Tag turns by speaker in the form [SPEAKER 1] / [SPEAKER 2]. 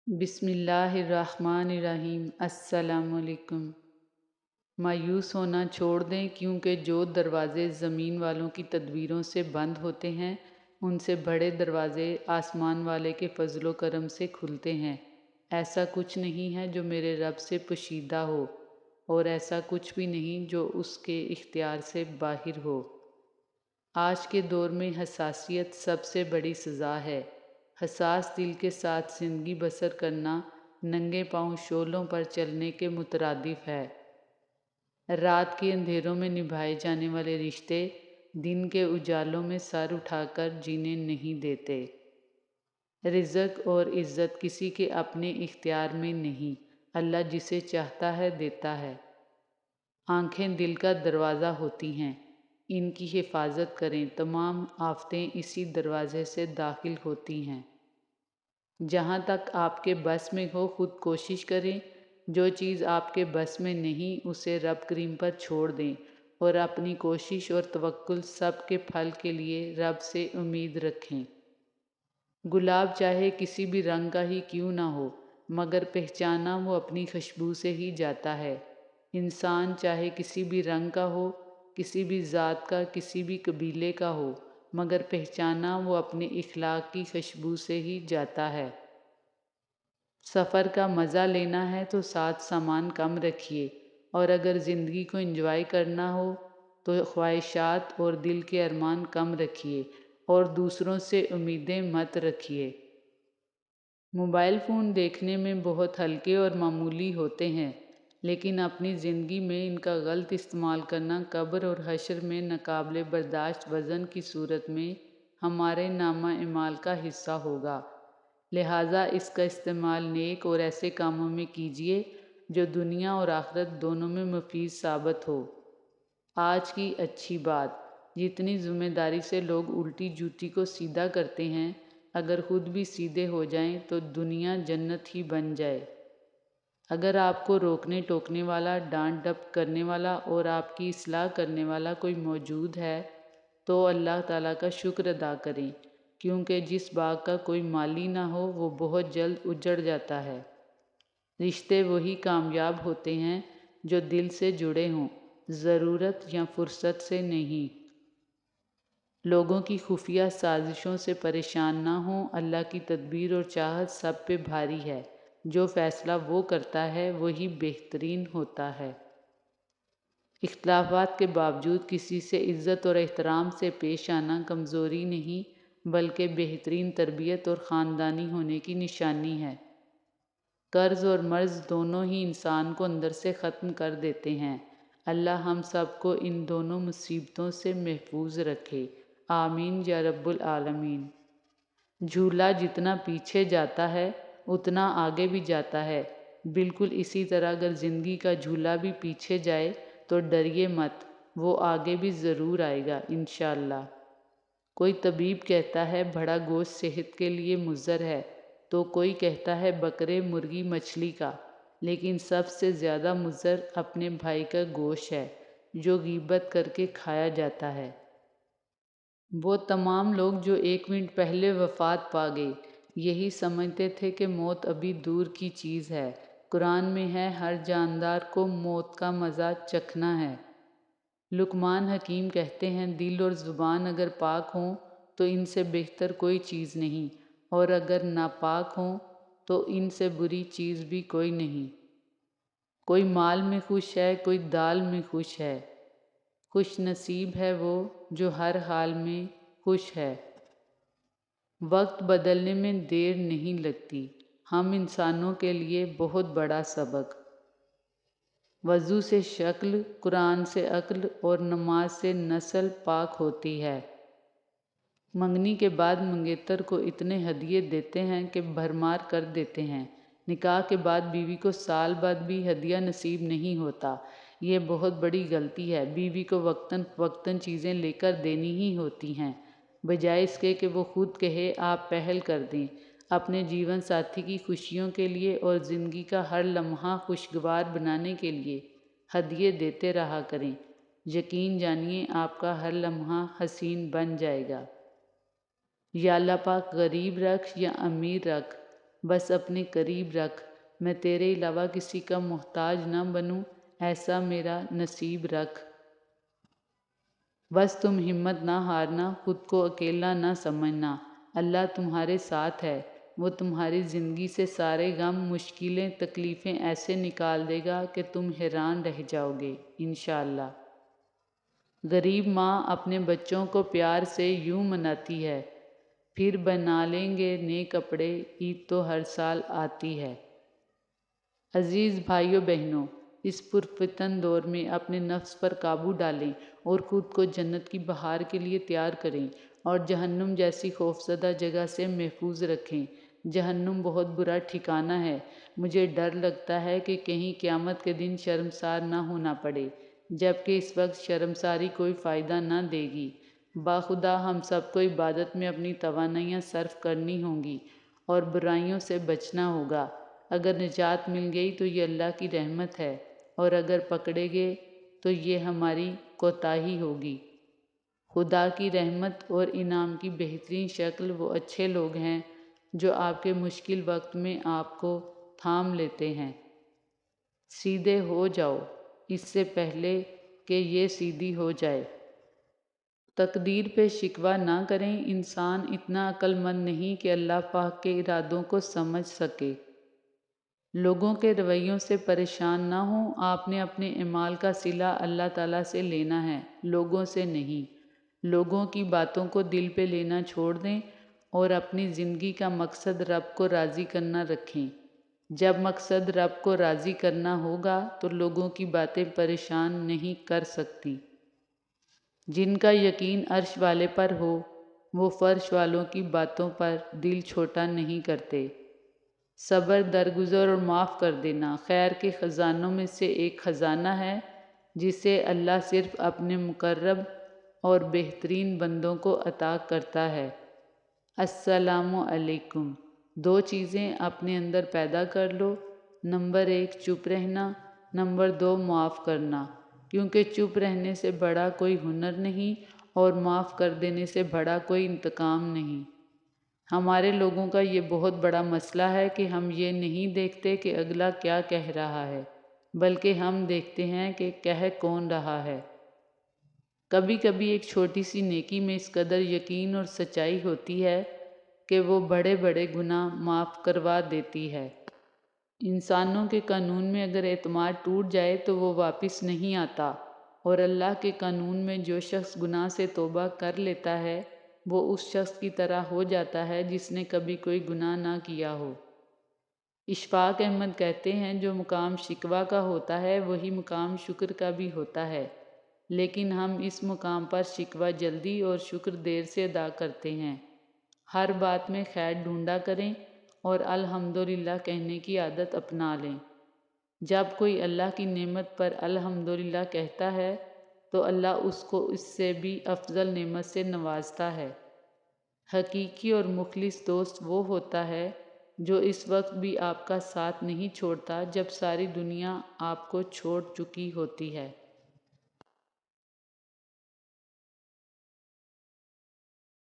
[SPEAKER 1] بسم اللہ الرحمن الرحیم۔ السلام علیکم۔ مایوس ہونا چھوڑ دیں، کیونکہ جو دروازے زمین والوں کی تدبیروں سے بند ہوتے ہیں ان سے بڑے دروازے آسمان والے کے فضل و کرم سے کھلتے ہیں۔ ایسا کچھ نہیں ہے جو میرے رب سے پوشیدہ ہو، اور ایسا کچھ بھی نہیں جو اس کے اختیار سے باہر ہو۔ آج کے دور میں حساسیت سب سے بڑی سزا ہے۔ حساس دل کے ساتھ زندگی بسر کرنا ننگے پاؤں شعلوں پر چلنے کے مترادف ہے۔ رات کے اندھیروں میں نبھائے جانے والے رشتے دن کے اجالوں میں سر اٹھا کر جینے نہیں دیتے۔ رزق اور عزت کسی کے اپنے اختیار میں نہیں، اللہ جسے چاہتا ہے دیتا ہے۔ آنکھیں دل کا دروازہ ہوتی ہیں، ان کی حفاظت کریں، تمام آفتیں اسی دروازے سے داخل ہوتی ہیں۔ جہاں تک آپ کے بس میں ہو خود کوشش کریں، جو چیز آپ کے بس میں نہیں اسے رب کریم پر چھوڑ دیں، اور اپنی کوشش اور توکل سب کے پھل کے لیے رب سے امید رکھیں۔ گلاب چاہے کسی بھی رنگ کا ہی کیوں نہ ہو، مگر پہچانا وہ اپنی خوشبو سے ہی جاتا ہے۔ انسان چاہے کسی بھی رنگ کا ہو، کسی بھی ذات کا، کسی بھی قبیلے کا ہو، مگر پہچانا وہ اپنے اخلاق کی خوشبو سے ہی جاتا ہے۔ سفر کا مزہ لینا ہے تو ساتھ سامان کم رکھیے، اور اگر زندگی کو انجوائے کرنا ہو تو خواہشات اور دل کے ارمان کم رکھیے، اور دوسروں سے امیدیں مت رکھیے۔ موبائل فون دیکھنے میں بہت ہلکے اور معمولی ہوتے ہیں، لیکن اپنی زندگی میں ان کا غلط استعمال کرنا قبر اور حشر میں ناقابل برداشت وزن کی صورت میں ہمارے نامہ اعمال کا حصہ ہوگا۔ لہٰذا اس کا استعمال نیک اور ایسے کاموں میں کیجیے جو دنیا اور آخرت دونوں میں مفید ثابت ہو۔ آج کی اچھی بات، جتنی ذمہ داری سے لوگ الٹی جوتی کو سیدھا کرتے ہیں، اگر خود بھی سیدھے ہو جائیں تو دنیا جنت ہی بن جائے۔ اگر آپ کو روکنے ٹوکنے والا، ڈانٹ ڈپٹ کرنے والا اور آپ کی اصلاح کرنے والا کوئی موجود ہے تو اللہ تعالیٰ کا شکر ادا کریں، کیونکہ جس باغ کا کوئی مالی نہ ہو وہ بہت جلد اجڑ جاتا ہے۔ رشتے وہی کامیاب ہوتے ہیں جو دل سے جڑے ہوں، ضرورت یا فرصت سے نہیں۔ لوگوں کی خفیہ سازشوں سے پریشان نہ ہوں، اللہ کی تدبیر اور چاہت سب پہ بھاری ہے، جو فیصلہ وہ کرتا ہے وہی بہترین ہوتا ہے۔ اختلافات کے باوجود کسی سے عزت اور احترام سے پیش آنا کمزوری نہیں بلکہ بہترین تربیت اور خاندانی ہونے کی نشانی ہے۔ قرض اور مرض دونوں ہی انسان کو اندر سے ختم کر دیتے ہیں۔ اللہ ہم سب کو ان دونوں مصیبتوں سے محفوظ رکھے، آمین یا رب العالمین۔ جھولا جتنا پیچھے جاتا ہے اتنا آگے بھی جاتا ہے، بالکل اسی طرح اگر زندگی کا جھولا بھی پیچھے جائے تو ڈریے مت، وہ آگے بھی ضرور آئے گا انشاءاللہ۔ کوئی طبیب کہتا ہے بڑا گوشت صحت کے لیے مضر ہے، تو کوئی کہتا ہے بکرے، مرغی، مچھلی کا، لیکن سب سے زیادہ مضر اپنے بھائی کا گوشت ہے جو غیبت کر کے کھایا جاتا ہے۔ وہ تمام لوگ جو 1 منٹ پہلے وفات پا گئے یہی سمجھتے تھے کہ موت ابھی دور کی چیز ہے۔ قرآن میں ہے ہر جاندار کو موت کا مزہ چکھنا ہے۔ لقمان حکیم کہتے ہیں دل اور زبان اگر پاک ہوں تو ان سے بہتر کوئی چیز نہیں، اور اگر ناپاک ہوں تو ان سے بری چیز بھی کوئی نہیں۔ کوئی مال میں خوش ہے، کوئی دال میں خوش ہے، خوش نصیب ہے وہ جو ہر حال میں خوش ہے۔ وقت بدلنے میں دیر نہیں لگتی، ہم انسانوں کے لیے بہت بڑا سبق۔ وضو سے شکل، قرآن سے عقل اور نماز سے نسل پاک ہوتی ہے۔ منگنی کے بعد منگیتر کو اتنے ہدیے دیتے ہیں کہ بھرمار کر دیتے ہیں۔ نکاح کے بعد بیوی کو سال بعد بھی ہدیہ نصیب نہیں ہوتا، یہ بہت بڑی غلطی ہے۔ بیوی کو وقتاً فوقتاً چیزیں لے کر دینی ہی ہوتی ہیں، بجائے اس کے کہ وہ خود کہے آپ پہل کر دیں۔ اپنے جیون ساتھی کی خوشیوں کے لیے اور زندگی کا ہر لمحہ خوشگوار بنانے کے لیے ہدیے دیتے رہا کریں، یقین جانیے آپ کا ہر لمحہ حسین بن جائے گا۔ یا اللہ پاک غریب رکھ یا امیر رکھ، بس اپنے قریب رکھ، میں تیرے علاوہ کسی کا محتاج نہ بنوں، ایسا میرا نصیب رکھ۔ بس تم ہمت نہ ہارنا، خود کو اکیلا نہ سمجھنا، اللہ تمہارے ساتھ ہے، وہ تمہاری زندگی سے سارے غم، مشکلیں، تکلیفیں ایسے نکال دے گا کہ تم حیران رہ جاؤ گے انشاءاللہ۔ غریب ماں اپنے بچوں کو پیار سے یوں مناتی ہے، پھر بنا لیں گے نئے کپڑے، عید تو ہر سال آتی ہے۔ عزیز بھائیوں بہنوں، اس پرفتن دور میں اپنے نفس پر قابو ڈالیں اور خود کو جنت کی بہار کے لیے تیار کریں اور جہنم جیسی خوفزدہ جگہ سے محفوظ رکھیں۔ جہنم بہت برا ٹھکانہ ہے، مجھے ڈر لگتا ہے کہ کہیں قیامت کے دن شرمسار نہ ہونا پڑے، جبکہ اس وقت شرمساری کوئی فائدہ نہ دے گی۔ باخدا ہم سب کو عبادت میں اپنی توانائیاں صرف کرنی ہوں گی اور برائیوں سے بچنا ہوگا۔ اگر نجات مل گئی تو یہ اللہ کی رحمت ہے، اور اگر پکڑے گئے تو یہ ہماری کوتاہی ہوگی۔ خدا کی رحمت اور انعام کی بہترین شکل وہ اچھے لوگ ہیں جو آپ کے مشکل وقت میں آپ کو تھام لیتے ہیں۔ سیدھے ہو جاؤ اس سے پہلے کہ یہ سیدھی ہو جائے۔ تقدیر پہ شکوہ نہ کریں، انسان اتنا عقل مند نہیں کہ اللہ پاک کے ارادوں کو سمجھ سکے۔ لوگوں کے رویوں سے پریشان نہ ہوں، آپ نے اپنے اعمال کا صلہ اللہ تعالیٰ سے لینا ہے، لوگوں سے نہیں۔ لوگوں کی باتوں کو دل پہ لینا چھوڑ دیں اور اپنی زندگی کا مقصد رب کو راضی کرنا رکھیں۔ جب مقصد رب کو راضی کرنا ہوگا تو لوگوں کی باتیں پریشان نہیں کر سکتی۔ جن کا یقین عرش والے پر ہو وہ فرش والوں کی باتوں پر دل چھوٹا نہیں کرتے۔ صبر، درگزر اور معاف کر دینا خیر کے خزانوں میں سے ایک خزانہ ہے جسے اللہ صرف اپنے مقرب اور بہترین بندوں کو عطا کرتا ہے۔ السلام علیکم۔ دو چیزیں اپنے اندر پیدا کر لو، نمبر 1 چپ رہنا، نمبر 2 معاف کرنا، کیونکہ چپ رہنے سے بڑا کوئی ہنر نہیں اور معاف کر دینے سے بڑا کوئی انتقام نہیں۔ ہمارے لوگوں کا یہ بہت بڑا مسئلہ ہے کہ ہم یہ نہیں دیکھتے کہ اگلا کیا کہہ رہا ہے، بلکہ ہم دیکھتے ہیں کہ کہہ کون رہا ہے۔ کبھی کبھی ایک چھوٹی سی نیکی میں اس قدر یقین اور سچائی ہوتی ہے کہ وہ بڑے بڑے گناہ معاف کروا دیتی ہے۔ انسانوں کے قانون میں اگر اعتماد ٹوٹ جائے تو وہ واپس نہیں آتا، اور اللہ کے قانون میں جو شخص گناہ سے توبہ کر لیتا ہے وہ اس شخص کی طرح ہو جاتا ہے جس نے کبھی کوئی گناہ نہ کیا ہو۔ اشفاق احمد کہتے ہیں جو مقام شکوہ کا ہوتا ہے وہی مقام شکر کا بھی ہوتا ہے، لیکن ہم اس مقام پر شکوہ جلدی اور شکر دیر سے ادا کرتے ہیں۔ ہر بات میں خیر ڈھونڈا کریں اور الحمدللہ کہنے کی عادت اپنا لیں۔ جب کوئی اللہ کی نعمت پر الحمدللہ کہتا ہے تو اللہ اس کو اس سے بھی افضل نعمت سے نوازتا ہے۔ حقیقی اور مخلص دوست وہ ہوتا ہے جو اس وقت بھی آپ کا ساتھ نہیں چھوڑتا جب ساری دنیا آپ کو چھوڑ چکی ہوتی ہے۔